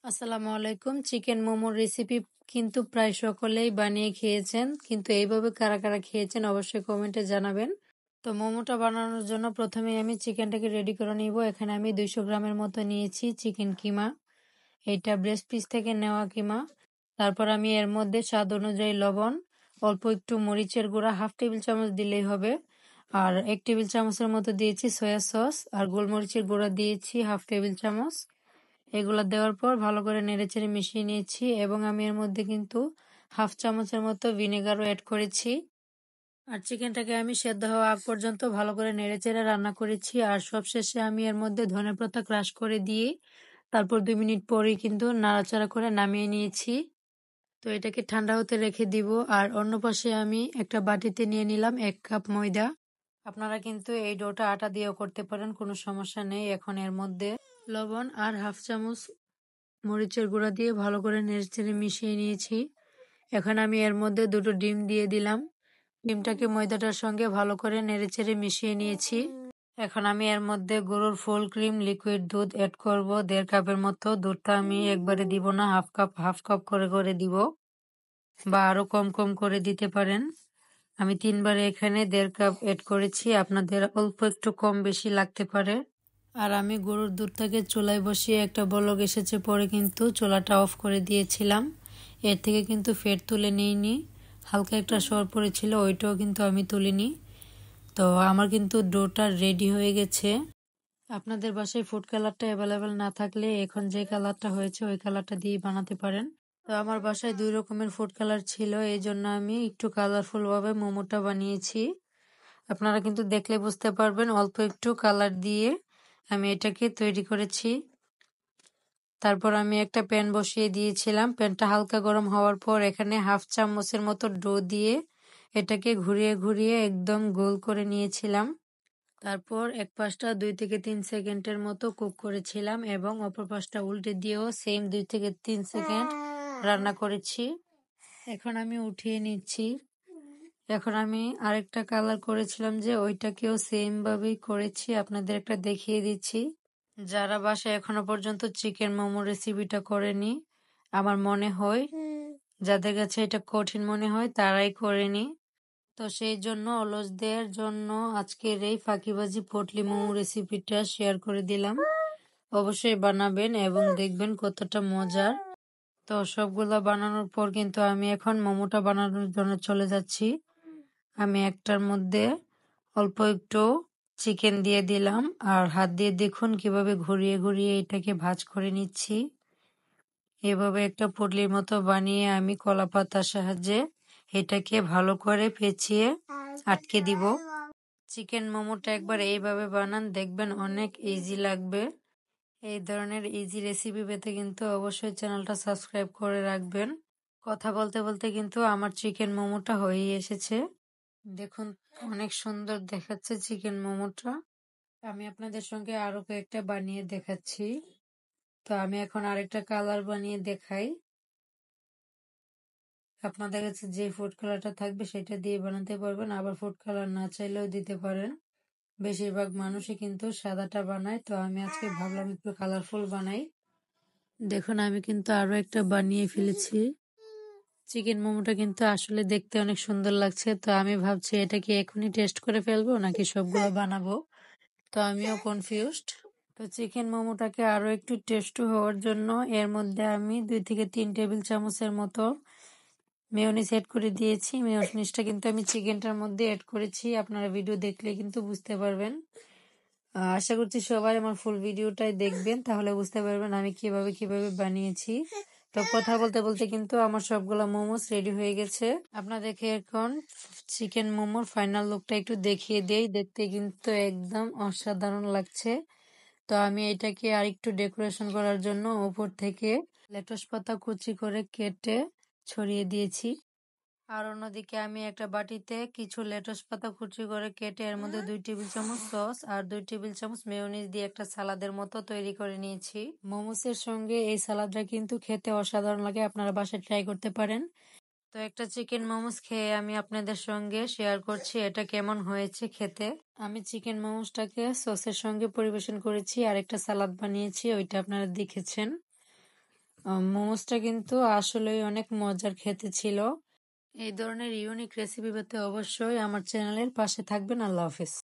আসসালামু আলাইকুম। চিকেন মোমোর রেসিপি কিন্তু প্রায় সকলেই বানিয়ে খেয়েছেন, কিন্তু এইভাবে কারা কারা খেয়েছেন অবশ্যই কমেন্টে জানাবেন। তো মোমোটা বানানোর জন্য প্রথমে আমি চিকেনটাকে রেডি করে নিব। এখানে আমি 200 গ্রামের মতো নিয়েছি চিকেন কিমা। এটা ব্রেস্ট পিস থেকে নেওয়া কিমা। তারপর আমি এর মধ্যে স্বাদ অনুযায়ী লবণ, অল্প একটু মরিচের গুঁড়া 1/2 টেবিল চামচ দিলেই হবে। আর 1 টেবিল চামচের মতো দিয়েছি সয়া সস, আর গোলমরিচের গুঁড়া দিয়েছি 1/2 টেবিল চামচ। এগুলো দেওয়ার পর ভালো করে নেড়েচেড়ে মিশিয়ে নিয়েছি এবং আমি এর মধ্যে কিন্তু 1/2 চামচের মতো ভিনেগারও অ্যাড করেছি। আর চিকেনটাকে আমি সেদ্ধ হওয়া আগ পর্যন্ত ভালো করে নেড়েচেড়ে রান্না করেছি। আর সবশেষে আমি এর মধ্যে ধনেপাতা ক্রাশ করে দিয়ে তারপর 2 মিনিট পরেই কিন্তু নাড়াচাড়া করে নামিয়ে নিয়েছি। তো এটাকে ঠান্ডা হতে রেখে দিব। আর অন্য পাশে আমি একটা বাটিতে নিয়ে নিলাম 1 কাপ ময়দা। আপনারা কিন্তু এই ডোটা আটা দিয়েও করতে পারেন, কোনো সমস্যা নেই। এখন এর মধ্যে লবণ আর 1/2 চামচ মরিচের গুঁড়া দিয়ে ভালো করে নেড়েচেড়ে মিশিয়ে নিয়েছি। এখন আমি এর মধ্যে 2টো ডিম দিয়ে দিলাম। ডিমটাকে ময়দাটার সঙ্গে ভালো করে নেড়েচেড়ে মিশিয়ে নিয়েছি। এখন আমি এর মধ্যে গরুর ফুল ক্রিম লিকুইড দুধ অ্যাড করব 1.5 কাপের মতো। দুধটা আমি একবারে দিব না, হাফ কাপ করে করে দিব, বা আরো কম কম করে দিতে পারেন। আমি 3বারে এখানে 1.5 কাপ অ্যাড করেছি, আপনাদের অল্প একটু কম বেশি লাগতে পারে। আর আমি গরুর দুধটাকে চুলায় বসিয়ে একটা বলক এসেছে পরে কিন্তু চুলাটা অফ করে দিয়েছিলাম। এর থেকে কিন্তু ফেট তুলে নিইনি, হালকা একটা সর পড়েছিল, ওইটাও কিন্তু আমি তুলিনি। তো আমার কিন্তু ডোটা রেডি হয়ে গেছে। আপনাদের বাসায় ফুড কালারটা অ্যাভেলেবেল না থাকলে এখন যে কালারটা হয়েছে ওই কালারটা দিয়ে বানাতে পারেন। তো আমার বাসায় 2 রকমের ফুড কালার ছিল, এই জন্য আমি একটু কালারফুল ভাবে মোমোটা বানিয়েছি। আপনারা কিন্তু দেখলে বুঝতে পারবেন অল্প একটু কালার দিয়ে আমি এটাকে তৈরি করেছি। তারপর আমি একটা প্যান বসিয়ে দিয়েছিলাম। প্যানটা হালকা গরম হওয়ার পর এখানে 1/2 চামচের মতো ডো দিয়ে এটাকে ঘুরিয়ে ঘুরিয়ে একদম গোল করে নিয়েছিলাম। তারপর এক পাশটা 2 থেকে 3 সেকেন্ডের মতো কুক করেছিলাম এবং অপর পাশটা উল্টে দিয়েও সেম 2 থেকে 3 সেকেন্ড রান্না করেছি। এখন আমি উঠিয়ে নিচ্ছি। এখন আমি আরেকটা কালার করেছিলাম যে ওইটাকেও সেম ভাবেই করেছি, আপনাদের একটা দেখিয়ে দিচ্ছি। যারা বাসায় এখনো পর্যন্ত চিকেন মোমো রেসিপিটা করেনি, আমার মনে হয় যাদের কাছে এটা কঠিন মনে হয় তারাই করেনি। তো সেই জন্য অলসদের জন্য আজকের এই ফাঁকিবাজি পটলি মোমো রেসিপিটা শেয়ার করে দিলাম। অবশ্যই বানাবেন এবং দেখবেন কতটা মজার। তো সবগুলা বানানোর পর কিন্তু আমি এখন মোমোটা বানানোর জন্য চলে যাচ্ছি। আমি একটার মধ্যে অল্প একটু চিকেন দিয়ে দিলাম আর হাত দিয়ে দেখুন কিভাবে ঘুরিয়ে ঘুরিয়ে এটাকে ভাঁজ করে নিচ্ছি। এভাবে একটা পুটলির মতো বানিয়ে আমি কলা পাতার সাহায্যে এটাকে ভালো করে পেঁচিয়ে আটকে দিব। চিকেন মোমোটা একবার এইভাবে বানান, দেখবেন অনেক ইজি লাগবে। এই ধরনের ইজি রেসিপি পেতে কিন্তু অবশ্যই চ্যানেলটা সাবস্ক্রাইব করে রাখবেন। কথা বলতে বলতে কিন্তু আমার চিকেন মোমোটা হয়েই এসেছে। দেখুন অনেক সুন্দর দেখাচ্ছে চিকেন মোমোটা। আমি আপনাদের সঙ্গে আরো কয়েকটা বানিয়ে দেখাচ্ছি। তো আমি এখন আরেকটা কালার বানিয়ে দেখাই। আপনাদের কাছে যে ফুড কালারটা থাকবে সেটা দিয়ে বানাতে পারবেন, আবার ফুড কালার না চাইলেও দিতে পারেন। বেশিরভাগ মানুষই কিন্তু সাদাটা বানায়, তো আমি আজকে ভাবলাম একটু কালারফুল বানাই। দেখুন আমি কিন্তু আরো একটা বানিয়ে ফেলেছি। চিকেন মোমোটা কিন্তু আসলে দেখতে অনেক সুন্দর লাগছে। তো আমি ভাবছি এটা কি এখনই টেস্ট করে ফেলবো নাকি সবগুলো বানাবো, তো আমিও কনফিউজড। তো চিকেন মোমোটাকে আরো একটু টেস্টি হওয়ার জন্য এর মধ্যে আমি 2 থেকে 3 টেবিল চামচের মতো মেয়োনিজ অ্যাড করে দিয়েছি। মেয়োনিজটা কিন্তু আমি চিকেনটার মধ্যে অ্যাড করেছি, আপনারা ভিডিও দেখলে কিন্তু বুঝতে পারবেন। আশা করছি সবাই আমার ফুল ভিডিওটাই দেখবেন, তাহলে বুঝতে পারবেন আমি কিভাবে কিভাবে বানিয়েছি। তো কথা বলতে বলতে কিন্তু আমার সবগুলো মোমোস রেডি হয়ে গেছে। আপনাদেরকে এখন চিকেন মোমোর ফাইনাল লুকটা একটু দেখিয়ে দেই। দেখতে কিন্তু একদম অসাধারণ লাগছে। তো আমি এটাকে আরেকটু ডেকোরেশন করার জন্য উপর থেকে লেটুস পাতা কুচি করে কেটে ছড়িয়ে দিয়েছি। আর অন্যদিকে আমি একটা বাটিতে কিছু লেটুস পাতা কুচি করে কেটে এর মধ্যে 2 টেবিল চামচ সস আর 2 টেবিল চামচ মেয়োনিজ দিয়ে একটা সালাদের মতো তৈরি করে নিয়েছি। মোমোসের সঙ্গে এই সালাদটা কিন্তু খেতে অসাধারণ লাগে, আপনারা বাসায় ট্রাই করতে পারেন। তো একটা চিকেন মোমোস খেয়ে আমি আপনাদের সঙ্গে শেয়ার করছি এটা কেমন হয়েছে খেতে। আমি চিকেন মোমোসটাকে সসের সঙ্গে পরিবেশন করেছি আর একটা সালাদ বানিয়েছি, ওইটা আপনারা দেখেছেন। মোমোসটা কিন্তু আসলেই অনেক মজার খেতে ছিল। এই ধরনের ইউনিক রেসিপি পেতে অবশ্যই আমার চ্যানেলের পাশে থাকবেন। আল্লাহ হাফেজ।